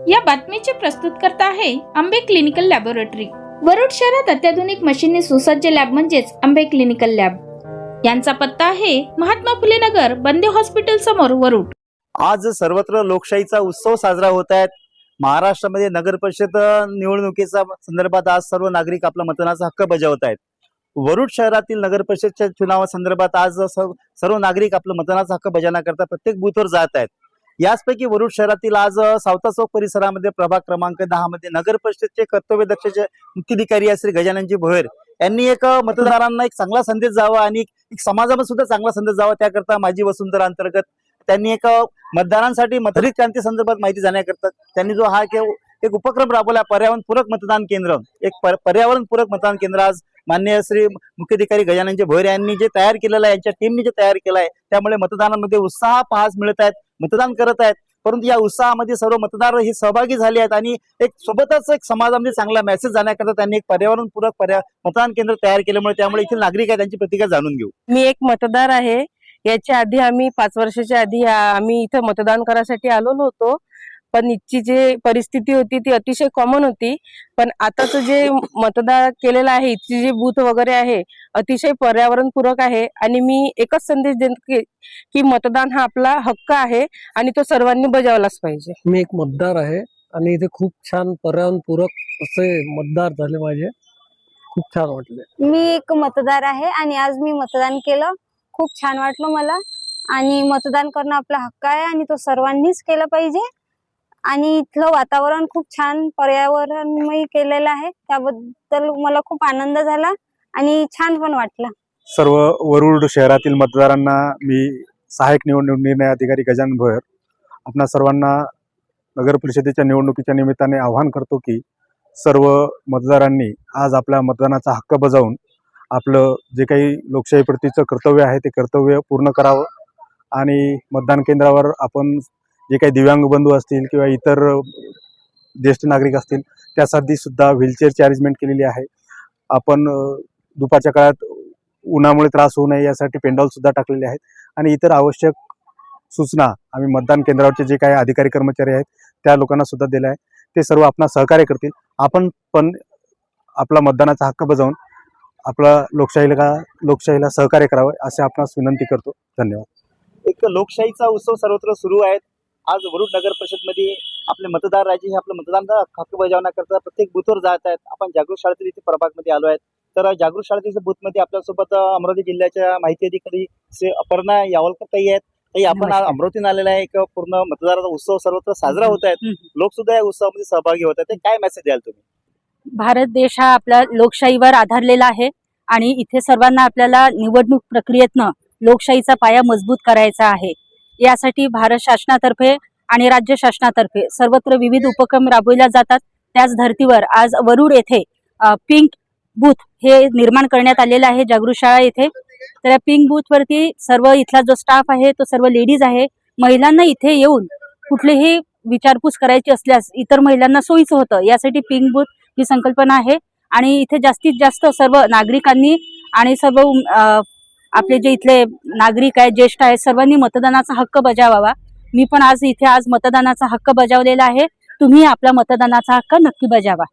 या बातमीचे प्रस्तुतकर्ता आहे आंबे क्लिनिकल लॅबोरेटरी। वरुड शहरात अत्याधुनिक मशीनने सुसज्ज लॅब म्हणजेच आंबे क्लिनिकल लॅब। यांचा पत्ता आहे महात्मा फुले नगर, बंदे हॉस्पिटल समोर, वरुड। आज सर्वत्र लोकशाहीचा उत्सव साजरा होत आहे। महाराष्ट्रामध्ये नगर परिषद निवडणुकीच्या संदर्भात आज सर्व नागरिक आपला मतदानाचा हक्क बजावत आहेत। वरुड शहरातील नगर परिषदच्या चुनावासंदर्भात आज सर्व नागरिक आपला मतदानाचा हक्क बजावण्याकरता प्रत्येक बूथवर जात आहेत। याचपैकी वरुड शहरातील आज सावता चौक परिसरामध्ये प्रभाग क्रमांक 10 मध्ये नगर परिषदचे कर्तव्यदक्ष मुख्याधिकारी श्री गजाननजी भोयर यांनी एक मतदारांना एक चांगला संदेश जावा आणि एक समाजामध्ये सुद्धा चांगला संदेश जावा त्याकरता माझी वसुंधरा अंतर्गत त्यांनी एक मतदारांसाठी हरित क्रांती संदर्भात माहिती जाण्याकरता त्यांनी जो हा एक उपक्रम राबवला, पर्यावरणपूरक मतदान केंद्र। एक पर्यावरणपूरक मतदान केंद्र आज माननीय श्री मुख्याधिकारी गजाननजी भोयर यांनी जे तयार केलेलं आहे, यांच्या टीमने जे तयार केलं आहे, त्यामुळे मतदानामध्ये उत्साह पाहास मिळत आहेत, मतदान करत आहेत। परंतु या उत्साहामध्ये सर्व मतदार हे सहभागी झाले आहेत आणि एक सोबतच एक समाजामध्ये चांगला मेसेज जाण्याकरता त्यांनी एक पर्यावरणपूरक मतदान केंद्र तयार केल्यामुळे त्यामुळे इथली नागरिक आहेत त्यांची प्रतिक्रिया जाणून घेऊ। मी एक मतदार आहे। याच्या आधी आम्ही 5 वर्षाच्या आधी आम्ही इथे मतदान करायसाठी आलेलो होतो, पण इथची जे परिस्थिती होती ती अतिशय कॉमन होती। पण आताचं जे मतदान केलेलं आहे, इथची जे बूथ वगैरे आहे अतिशय पर्यावरणपूरक आहे आणि मी एकच संदेश देतो की मतदान हा आपला हक्क आहे आणि तो सर्वांनी बजावलाच पाहिजे। मी एक मतदार आहे आणि इथे खूप छान पर्यावरणपूरक असे मतदार झाले, माझे खूप छान वाटले। मी एक मतदार आहे आणि आज मी मतदान केलं, खूप छान वाटलं मला। आणि मतदान करणं आपला हक्क आहे आणि तो सर्वांनीच केलं पाहिजे। आणि इथलं वातावरण खूप छान पर्यावरणमय केलेलं आहे, त्याबद्दल मला खूप आनंद झाला आणि छान पण वाटलं। सर्व वरुड शहरातील मतदारांना मी सहाय्यक निवडणूक निर्णय अधिकारी गजानन भोयर आपणा सर्वांना नगर परिषदेच्या निवडणुकीच्या निमित्ताने आवाहन करतो की सर्व मतदारांनी आज आपल्या मतदानाचा हक्क बजावून आपलं जे काही लोकशाही प्रतीचं कर्तव्य आहे ते कर्तव्य पूर्ण करावं आणि मतदान केंद्रावर आपण जे काही दिव्यांग बंधू असतील किंवा इतर ज्येष्ठ नागरिक असतील त्यासाठी सुद्धा व्हीलचेअरची अरेंजमेंट केलेली आहे। आपण दुपारच्या काळात उन्हामुळे त्रास होऊ नये यासाठी पेंडॉल सुद्धा टाकलेले आहेत आणि इतर आवश्यक सूचना आम्ही मतदान केंद्रावरचे जे काही अधिकारी कर्मचारी आहेत त्या लोकांना सुद्धा दिले आहे। ते सर्व आपला सहकार्य करतील। आपण पण आपला मतदानाचा हक्क बजावून आपला लोकशाहीला सहकार्य करावं असे आपणास विनंती करतो। धन्यवाद। एक लोकशाहीचा उत्सव सर्वत्र सुरू आहे। आज वरुड नगर परिषद मध्ये आपले मतदार राजे हे आपलं मतदानाचा हक्क बजावण्याकरता प्रत्येक बूथवर जात आहेत। आपण जागृत शाळेतील इथे प्रभाग मध्ये आलो आहेत, तर जागृत शाळेतील बूथ मध्ये आपल्यासोबत अमरावती जिल्ह्याच्या माहिती अधिकारी श्री अपर्णा यावलकर ताई आहेत। ताई, आपण अमरावतीने आलेला आहे, एक पूर्ण मतदाराचा उत्सव सर्वत्र साजरा होत आहे, लोक सुद्धा या उत्सवामध्ये सहभागी होत आहेत, काय मेसेज द्याल तुम्ही? भारत देश हा आपला लोकशाहीवर आधारलेला आहे आणि इथे सर्वांना आपल्याला निवडणूक प्रक्रियेतनं लोकशाहीचा पाया मजबूत करायचा आहे। यासाठी भारत शासनातर्फे आणि राज्य शासनातर्फे सर्वत्र विविध उपक्रम राबवले जातात। त्याच धर्तीवर आज वरुड येथे पिंक बूथ हे निर्माण करण्यात आलेलं आहे जागृत शाळा येथे। तर या पिंक बूथ वरती सर्व इथला जो स्टाफ आहे तो सर्व लेडीज आहे। महिलांना इथे येऊन कुठलीही विचारपूस करायची असल्यास इतर महिलांना सोयीचं होतं, यासाठी पिंक बूथ ही संकल्पना आहे। आणि इथे जास्तीत जास्त सर्व नागरिकांनी आणि सर्व आपले जे इथले नागरिक आहेत, ज्येष्ठ आहेत, सर्वांनी मतदानाचा हक्क बजावावा। मी पण आज इथे मतदानाचा हक्क बजावलेला आहे। तुम्ही आपला मतदानाचा हक्क नक्की बजावा।